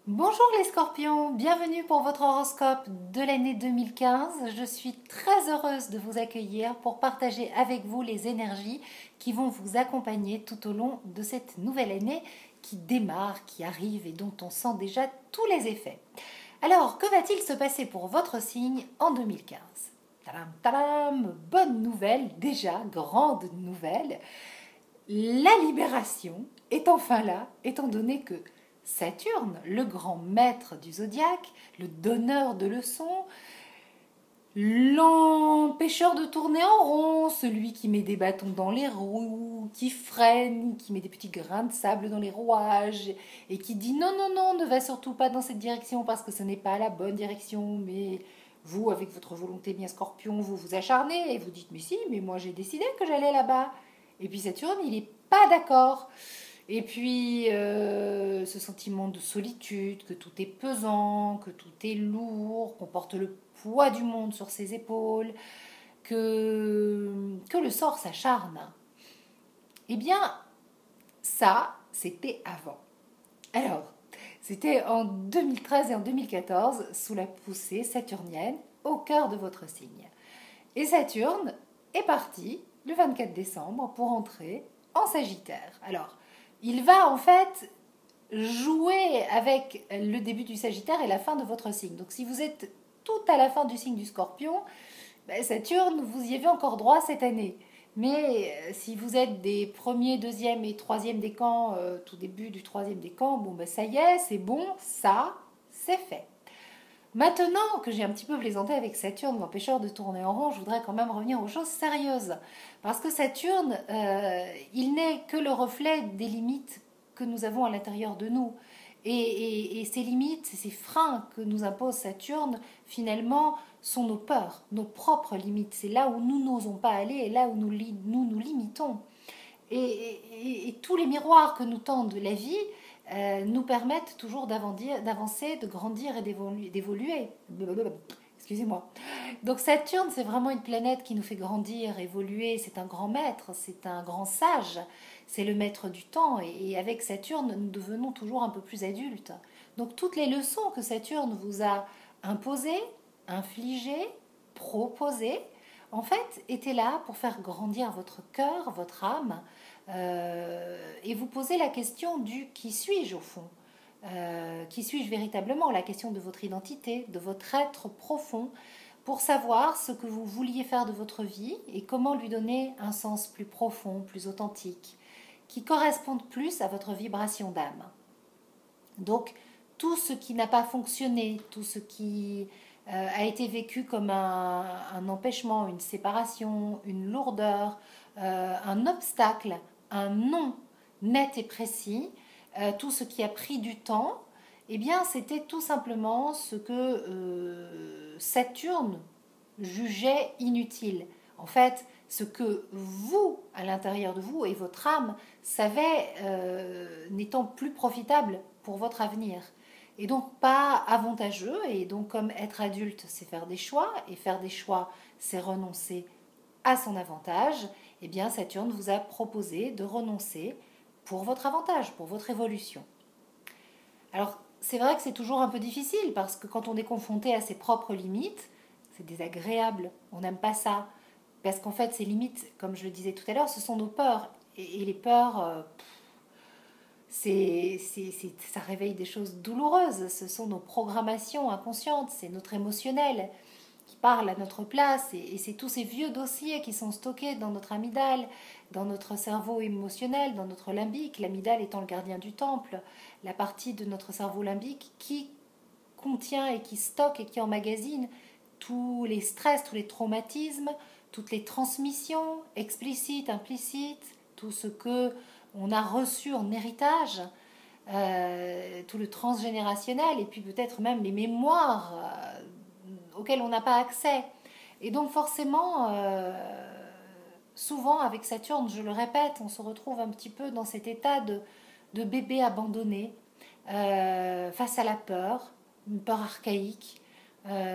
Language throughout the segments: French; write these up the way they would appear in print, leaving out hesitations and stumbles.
Bonjour les scorpions, bienvenue pour votre horoscope de l'année 2015. Je suis très heureuse de vous accueillir pour partager avec vous les énergies qui vont vous accompagner tout au long de cette nouvelle année qui démarre, qui arrive et dont on sent déjà tous les effets. Alors, que va-t-il se passer pour votre signe en 2015 ? Tadam, tadam, bonne nouvelle, déjà, grande nouvelle. La libération est enfin là, étant donné que Saturne, le grand maître du zodiaque, le donneur de leçons, l'empêcheur de tourner en rond, celui qui met des bâtons dans les roues, qui freine, qui met des petits grains de sable dans les rouages et qui dit non, non, non, ne va surtout pas dans cette direction parce que ce n'est pas la bonne direction, mais vous, avec votre volonté bien scorpion, vous vous acharnez et vous dites mais si, mais moi j'ai décidé que j'allais là-bas. Et puis Saturne, il n'est pas d'accord. Et puis, ce sentiment de solitude, que tout est pesant, que tout est lourd, qu'on porte le poids du monde sur ses épaules, que le sort s'acharne. Eh bien, ça, c'était avant. Alors, c'était en 2013 et en 2014, sous la poussée saturnienne, au cœur de votre signe. Et Saturne est parti le 24 décembre pour entrer en Sagittaire. Alors, il va en fait jouer avec le début du Sagittaire et la fin de votre signe. Donc si vous êtes tout à la fin du signe du Scorpion, Saturne, vous y avez encore droit cette année. Mais si vous êtes des premiers, deuxième et troisième décans, tout début du troisième décan, bon ça y est, c'est bon, ça, c'est fait. Maintenant que j'ai un petit peu plaisanté avec Saturne, l'empêcheur de tourner en rond, je voudrais quand même revenir aux choses sérieuses. Parce que Saturne, il n'est que le reflet des limites que nous avons à l'intérieur de nous. Et ces limites, ces freins que nous impose Saturne, finalement, sont nos peurs, nos propres limites. C'est là où nous n'osons pas aller et là où nous nous limitons. Et tous les miroirs que nous tendent la vie nous permettent toujours d'avancer, de grandir et d'évoluer. Excusez-moi. Donc Saturne, c'est vraiment une planète qui nous fait grandir, évoluer. C'est un grand maître, c'est un grand sage, c'est le maître du temps. Et avec Saturne, nous devenons toujours un peu plus adultes. Donc toutes les leçons que Saturne vous a imposées, infligées, proposées, en fait, étaient là pour faire grandir votre cœur, votre âme, et vous poser la question du qui suis-je au fond, qui suis-je véritablement, la question de votre identité, de votre être profond, pour savoir ce que vous vouliez faire de votre vie et comment lui donner un sens plus profond, plus authentique, qui corresponde plus à votre vibration d'âme. Donc, tout ce qui n'a pas fonctionné, tout ce qui a été vécu comme un empêchement, une séparation, une lourdeur, un obstacle, un non net et précis, tout ce qui a pris du temps, eh bien, c'était tout simplement ce que Saturne jugeait inutile. En fait, ce que vous, à l'intérieur de vous, et votre âme, savait n'étant plus profitable pour votre avenir. Et donc pas avantageux, et donc comme être adulte, c'est faire des choix, et faire des choix, c'est renoncer à son avantage, eh bien Saturne vous a proposé de renoncer pour votre avantage, pour votre évolution. Alors c'est vrai que c'est toujours un peu difficile, parce que quand on est confronté à ses propres limites, c'est désagréable, on n'aime pas ça. Parce qu'en fait, ces limites, comme je le disais tout à l'heure, ce sont nos peurs. Et les peurs, ça réveille des choses douloureuses. Ce sont nos programmations inconscientes, c'est notre émotionnel qui parle à notre place. Et c'est tous ces vieux dossiers qui sont stockés dans notre amygdale, dans notre cerveau émotionnel, dans notre limbique. L'amygdale étant le gardien du temple, la partie de notre cerveau limbique qui contient et qui stocke et qui emmagasine tous les stress, tous les traumatismes, toutes les transmissions explicites, implicites, tout ce que on a reçu en héritage, tout le transgénérationnel et puis peut-être même les mémoires auxquelles on n'a pas accès. Et donc forcément, souvent avec Saturne, je le répète, on se retrouve un petit peu dans cet état de bébé abandonné face à la peur, une peur archaïque,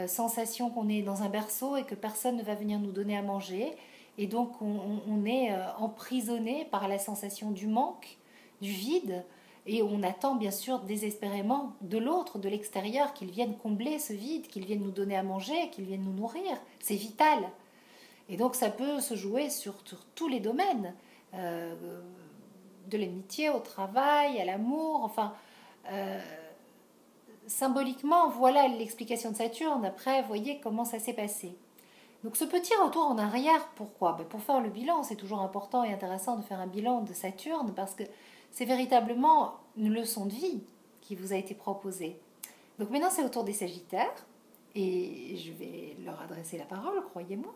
sensation qu'on est dans un berceau et que personne ne va venir nous donner à manger Et donc on est emprisonné par la sensation du manque, du vide, et on attend bien sûr désespérément de l'autre, de l'extérieur, qu'il vienne combler ce vide, qu'il vienne nous donner à manger, qu'il vienne nous nourrir. C'est vital. Et donc ça peut se jouer sur tous les domaines, euh, de l'amitié au travail, à l'amour, enfin, euh, symboliquement, voilà l'explication de Saturne. Après, voyez comment ça s'est passé. Donc ce petit retour en arrière, pourquoi? Pour faire le bilan, c'est toujours important et intéressant de faire un bilan de Saturne parce que c'est véritablement une leçon de vie qui vous a été proposée. Donc maintenant c'est au tour des Sagittaires et je vais leur adresser la parole, croyez-moi.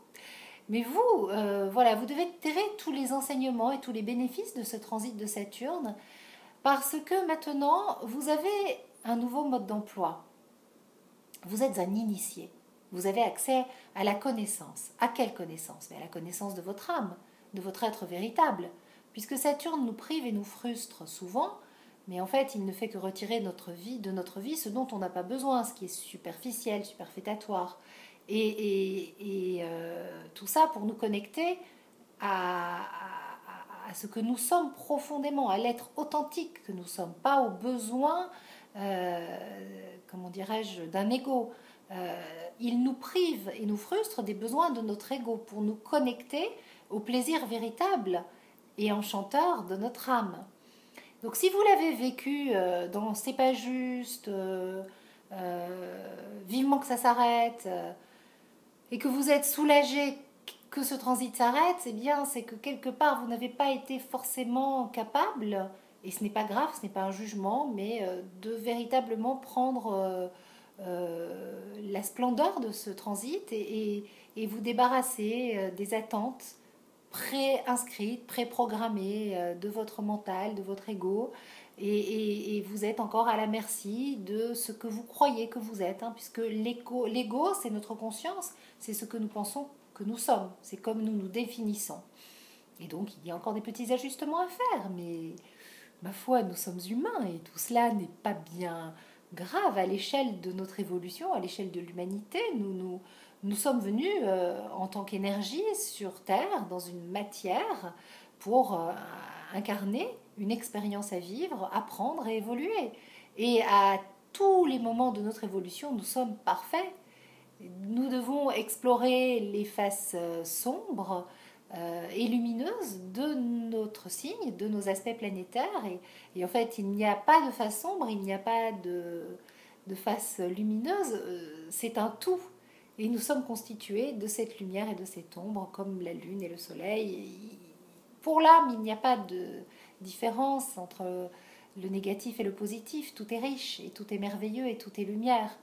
Mais vous, voilà, vous devez tirer tous les enseignements et tous les bénéfices de ce transit de Saturne parce que maintenant vous avez un nouveau mode d'emploi. Vous êtes un initié. Vous avez accès à la connaissance. À quelle connaissance? Mais à la connaissance de votre âme, de votre être véritable. Puisque Saturne nous prive et nous frustre souvent, mais en fait, il ne fait que retirer de notre vie ce dont on n'a pas besoin, ce qui est superficiel, superfétatoire. Tout ça pour nous connecter à ce que nous sommes profondément, à l'être authentique que nous sommes, pas aux besoins, comment dirais-je, d'un ego. Il nous prive et nous frustre des besoins de notre ego pour nous connecter au plaisir véritable et enchanteur de notre âme. Donc si vous l'avez vécu dans C'est pas juste, vivement que ça s'arrête, et que vous êtes soulagé que ce transit s'arrête, eh bien c'est que quelque part vous n'avez pas été forcément capable, et ce n'est pas grave, ce n'est pas un jugement, mais de véritablement prendre la splendeur de ce transit et vous débarrasser des attentes pré-inscrites, pré-programmées de votre mental, de votre ego, et vous êtes encore à la merci de ce que vous croyez que vous êtes, hein, puisque l'ego, c'est notre conscience, c'est ce que nous pensons que nous sommes, c'est comme nous nous définissons. Et donc, il y a encore des petits ajustements à faire, mais ma foi, nous sommes humains et tout cela n'est pas bien grave à l'échelle de notre évolution, à l'échelle de l'humanité. Nous sommes venus en tant qu'énergie sur Terre, dans une matière, pour incarner une expérience à vivre, apprendre et évoluer. Et à tous les moments de notre évolution, nous sommes parfaits. Nous devons explorer les faces sombres et lumineuses de notre signe, de nos aspects planétaires. Et en fait, il n'y a pas de face sombre, il n'y a pas de face lumineuse, c'est un tout. Et nous sommes constitués de cette lumière et de cette ombre, comme la lune et le soleil. Pour l'âme, il n'y a pas de différence entre le négatif et le positif. Tout est riche et tout est merveilleux et tout est lumière.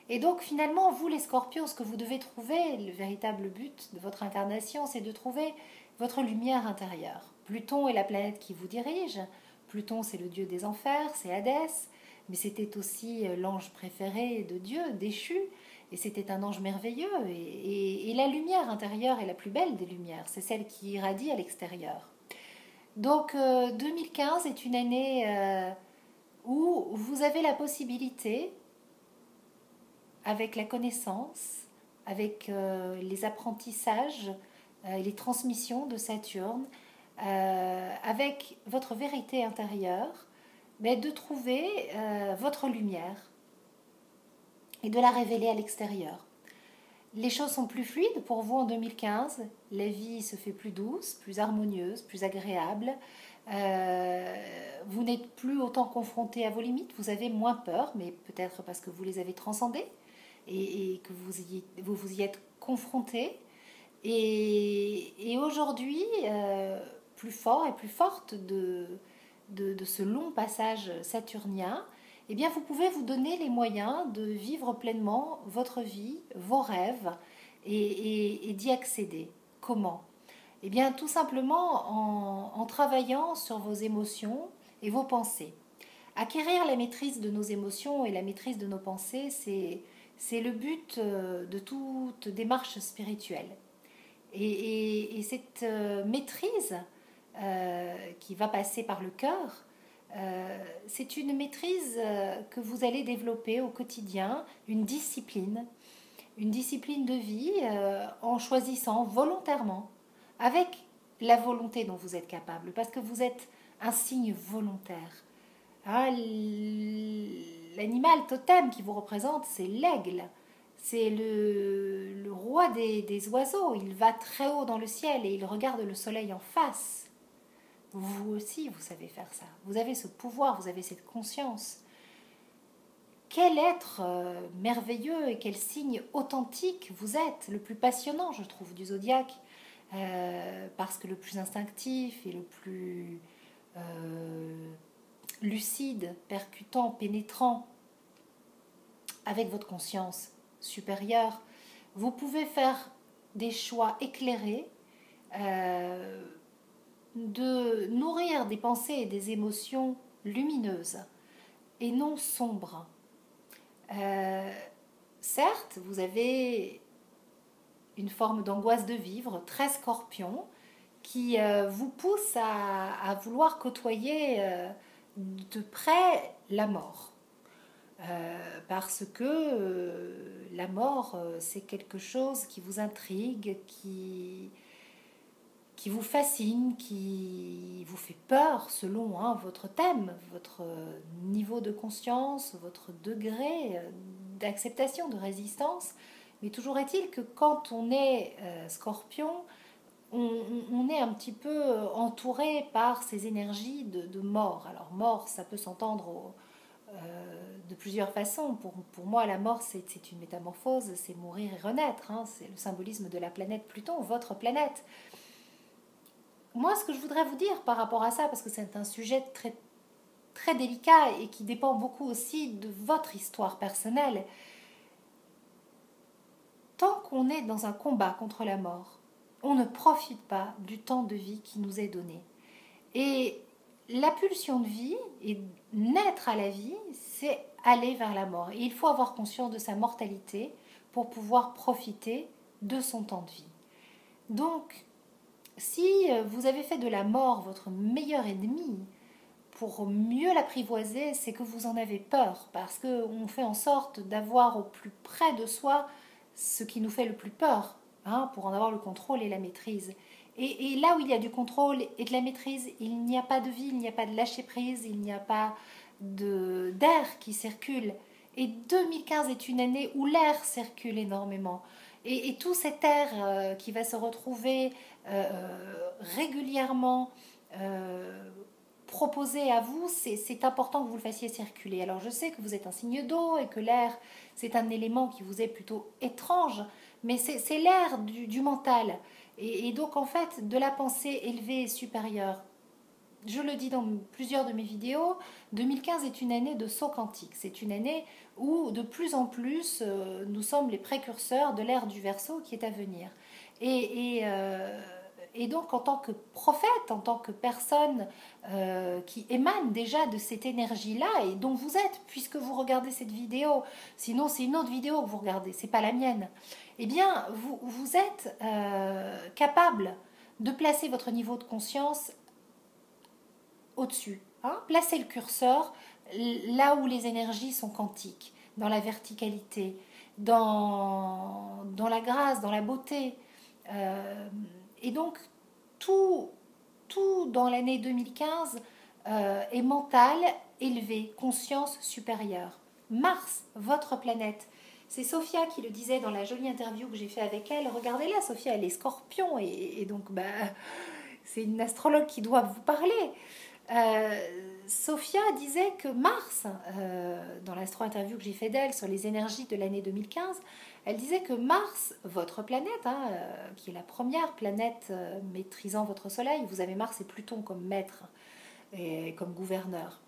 Et donc finalement, vous les scorpions, ce que vous devez trouver, le véritable but de votre incarnation, c'est de trouver votre lumière intérieure. Pluton est la planète qui vous dirige. Pluton, c'est le dieu des enfers, c'est Hadès, mais c'était aussi l'ange préféré de Dieu, déchu, et c'était un ange merveilleux. Et la lumière intérieure est la plus belle des lumières, c'est celle qui irradie à l'extérieur. Donc 2015 est une année où vous avez la possibilité, avec la connaissance, avec les apprentissages et les transmissions de Saturne, avec votre vérité intérieure, mais de trouver votre lumière et de la révéler à l'extérieur. Les choses sont plus fluides pour vous en 2015, la vie se fait plus douce, plus harmonieuse, plus agréable. Vous n'êtes plus autant confronté à vos limites, vous avez moins peur, mais peut-être parce que vous les avez transcendées et que vous y êtes confronté. Et aujourd'hui, plus fort et plus forte de ce long passage saturnien, eh bien, vous pouvez vous donner les moyens de vivre pleinement votre vie, vos rêves et d'y accéder. Comment? Eh bien, tout simplement en travaillant sur vos émotions et vos pensées. Acquérir la maîtrise de nos émotions et la maîtrise de nos pensées, c'est le but de toute démarche spirituelle. Et cette maîtrise qui va passer par le cœur, c'est une maîtrise que vous allez développer au quotidien, une discipline de vie en choisissant volontairement avec la volonté dont vous êtes capable, parce que vous êtes un signe volontaire. Hein, l'animal totem qui vous représente, c'est l'aigle. C'est le roi des oiseaux. Il va très haut dans le ciel et il regarde le soleil en face. Vous aussi, vous savez faire ça. Vous avez ce pouvoir, vous avez cette conscience. Quel être merveilleux et quel signe authentique vous êtes, le plus passionnant, je trouve, du zodiaque, parce que le plus instinctif et le plus lucide, percutant, pénétrant, avec votre conscience supérieure, vous pouvez faire des choix éclairés, de nourrir des pensées et des émotions lumineuses et non sombres. Certes, vous avez une forme d'angoisse de vivre, très scorpion, qui vous pousse à vouloir côtoyer de près la mort. Parce que la mort, c'est quelque chose qui vous intrigue, qui vous fascine, qui vous fait peur selon votre thème, votre niveau de conscience, votre degré d'acceptation, de résistance. Mais toujours est-il que quand on est scorpion, on est un petit peu entouré par ces énergies de mort. Alors mort, ça peut s'entendre de plusieurs façons. Pour moi, la mort, c'est une métamorphose, c'est mourir et renaître. Hein. C'est le symbolisme de la planète Pluton, votre planète. Moi, ce que je voudrais vous dire par rapport à ça, parce que c'est un sujet très, très délicat et qui dépend beaucoup aussi de votre histoire personnelle, tant qu'on est dans un combat contre la mort, on ne profite pas du temps de vie qui nous est donné. Et la pulsion de vie et naître à la vie, c'est aller vers la mort. Et il faut avoir conscience de sa mortalité pour pouvoir profiter de son temps de vie. Donc, si vous avez fait de la mort votre meilleur ennemi, pour mieux l'apprivoiser, c'est que vous en avez peur, parce qu'on fait en sorte d'avoir au plus près de soi ce qui nous fait le plus peur, pour en avoir le contrôle et la maîtrise. Et là où il y a du contrôle et de la maîtrise, il n'y a pas de vie, il n'y a pas de lâcher-prise, il n'y a pas d'air qui circule. Et 2015 est une année où l'air circule énormément. Et tout cet air qui va se retrouver régulièrement proposé à vous, c'est important que vous le fassiez circuler. Alors je sais que vous êtes un signe d'eau et que l'air, c'est un élément qui vous est plutôt étrange, mais c'est l'air du mental. Et donc en fait, de la pensée élevée et supérieure. Je le dis dans plusieurs de mes vidéos, 2015 est une année de saut quantique. C'est une année où de plus en plus nous sommes les précurseurs de l'ère du Verseau qui est à venir. Et donc en tant que prophète, en tant que personne qui émane déjà de cette énergie-là et dont vous êtes, puisque vous regardez cette vidéo, sinon c'est une autre vidéo que vous regardez, c'est pas la mienne, eh bien vous êtes capable de placer votre niveau de conscience au-dessus. Placez le curseur là où les énergies sont quantiques, dans la verticalité, dans la grâce, dans la beauté. Et donc, tout dans l'année 2015 est mental, élevé, conscience supérieure. Mars, votre planète. C'est Sophia qui le disait dans la jolie interview que j'ai fait avec elle. Regardez-la, Sophia, elle est scorpion et donc c'est une astrologue qui doit vous parler. Sophia disait que Mars, dans l'astro-interview que j'ai fait d'elle sur les énergies de l'année 2015, elle disait que Mars, votre planète, qui est la première planète maîtrisant votre Soleil, vous avez Mars et Pluton comme maître et comme gouverneur.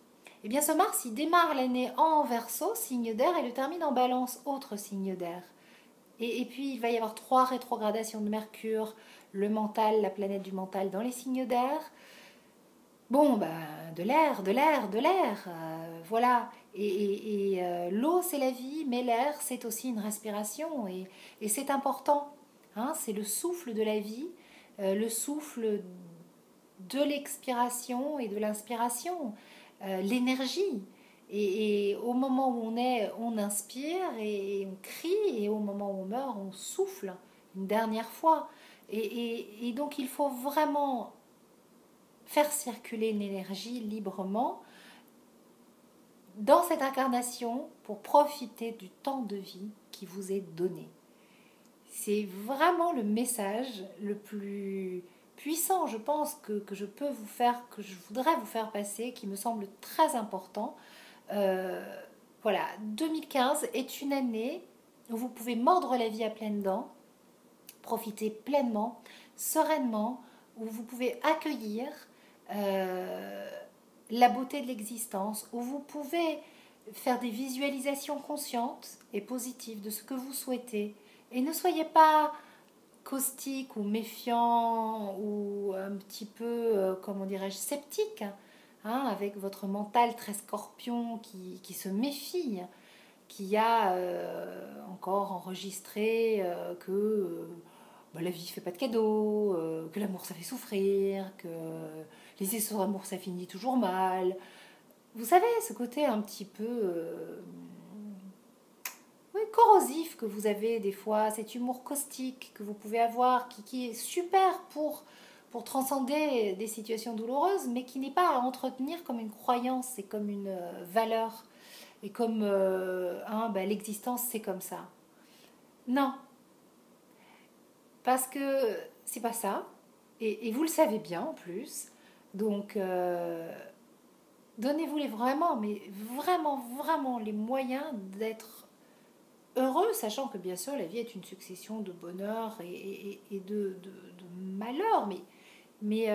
Eh bien ce Mars, il démarre l'année en Verseau, signe d'air, et le termine en Balance, autre signe d'air. Et puis il va y avoir 3 rétrogradations de Mercure, le mental, la planète du mental dans les signes d'air. Bon, de l'air, voilà. Et l'eau, c'est la vie, mais l'air, c'est aussi une respiration. Et c'est important. C'est le souffle de la vie, le souffle de l'expiration et de l'inspiration, l'énergie. Et au moment où on inspire et on crie, et au moment où on meurt, on souffle une dernière fois. Et donc il faut vraiment faire circuler l'énergie librement dans cette incarnation pour profiter du temps de vie qui vous est donné. C'est vraiment le message le plus puissant, je pense, que je peux vous faire, que je voudrais vous faire passer, qui me semble très important. Euh, voilà, 2015 est une année où vous pouvez mordre la vie à pleines dents, profiter pleinement, sereinement, où vous pouvez accueillir euh, la beauté de l'existence, où vous pouvez faire des visualisations conscientes et positives de ce que vous souhaitez. Et ne soyez pas caustique ou méfiant ou un petit peu, comment dirais-je, sceptique, hein, avec votre mental très scorpion qui se méfie, qui a encore enregistré que la vie ne fait pas de cadeaux, que l'amour ça fait souffrir, que les histoires d'amour ça finit toujours mal. Vous savez, ce côté un petit peu oui, corrosif que vous avez des fois, cet humour caustique que vous pouvez avoir, qui est super pour transcender des situations douloureuses, mais qui n'est pas à entretenir comme une croyance et comme une valeur, et comme l'existence c'est comme ça. Non, parce que c'est pas ça, et vous le savez bien en plus, donc donnez-vous les vraiment, mais vraiment, vraiment les moyens d'être heureux, sachant que bien sûr la vie est une succession de bonheur et de malheur, mais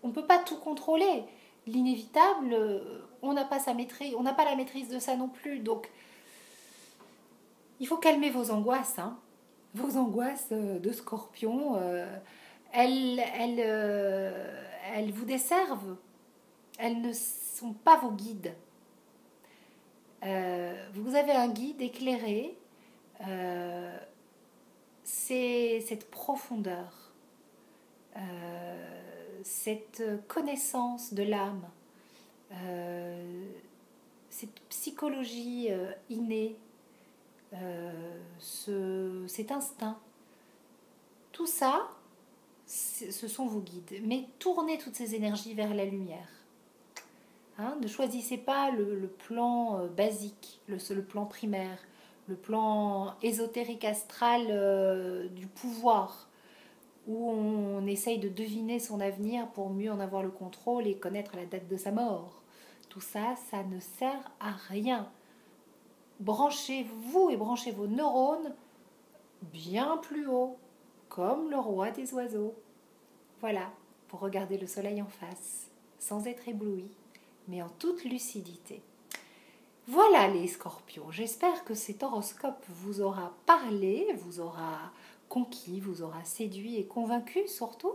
on ne peut pas tout contrôler. L'inévitable, on n'a pas sa maîtrise, on n'a pas la maîtrise de ça non plus. Donc, il faut calmer vos angoisses, hein. Vos angoisses de scorpion, elles vous desservent. Elles ne sont pas vos guides. Vous avez un guide éclairé, euh, c'est cette profondeur, cette connaissance de l'âme, cette psychologie innée, cet instinct. Tout ça, ce sont vos guides. Mais tournez toutes ces énergies vers la lumière. Hein, ne choisissez pas le plan basique, le plan primaire, le plan ésotérique astral du pouvoir, où on essaye de deviner son avenir pour mieux en avoir le contrôle et connaître la date de sa mort. Tout ça, ça ne sert à rien. Branchez-vous et branchez vos neurones bien plus haut, comme le roi des oiseaux. Voilà, pour regarder le soleil en face, sans être ébloui, mais en toute lucidité. Voilà les scorpions, j'espère que cet horoscope vous aura parlé, vous aura conquis, vous aura séduit et convaincu surtout.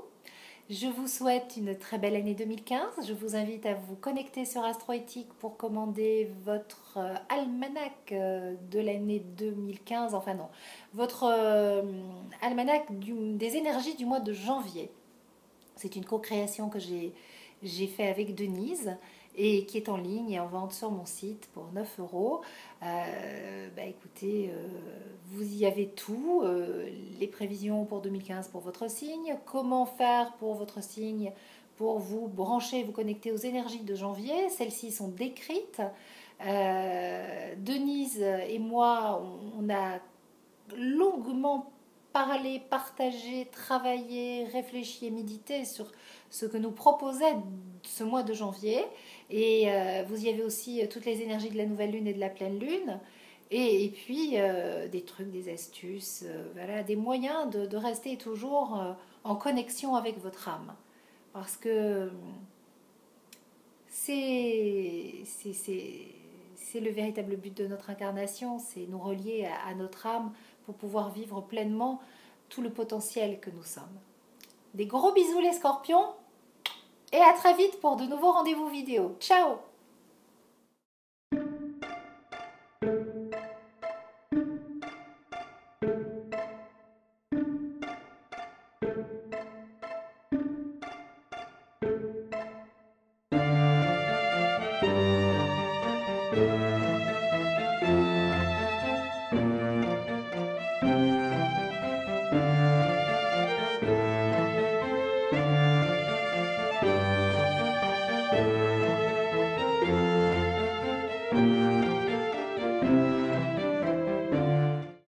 Je vous souhaite une très belle année 2015. Je vous invite à vous connecter sur Astroéthique pour commander votre almanach de l'année 2015. Enfin non, votre almanach des énergies du mois de janvier. C'est une co-création que j'ai fait avec Denise et qui est en ligne et en vente sur mon site pour 9 euros. Écoutez, vous y avez tout, les prévisions pour 2015 pour votre signe, comment faire pour votre signe pour vous brancher, vous connecter aux énergies de janvier. Celles-ci sont décrites. Denise et moi, on a longuement parlé, partagé, travaillé, réfléchi et médité sur ce que nous proposait ce mois de janvier. Et vous y avez aussi toutes les énergies de la nouvelle lune et de la pleine lune. Et puis des trucs, des astuces, voilà, des moyens de rester toujours en connexion avec votre âme. Parce que c'est le véritable but de notre incarnation, c'est nous relier à notre âme pour pouvoir vivre pleinement tout le potentiel que nous sommes. Des gros bisous les scorpions et à très vite pour de nouveaux rendez-vous vidéo. Ciao!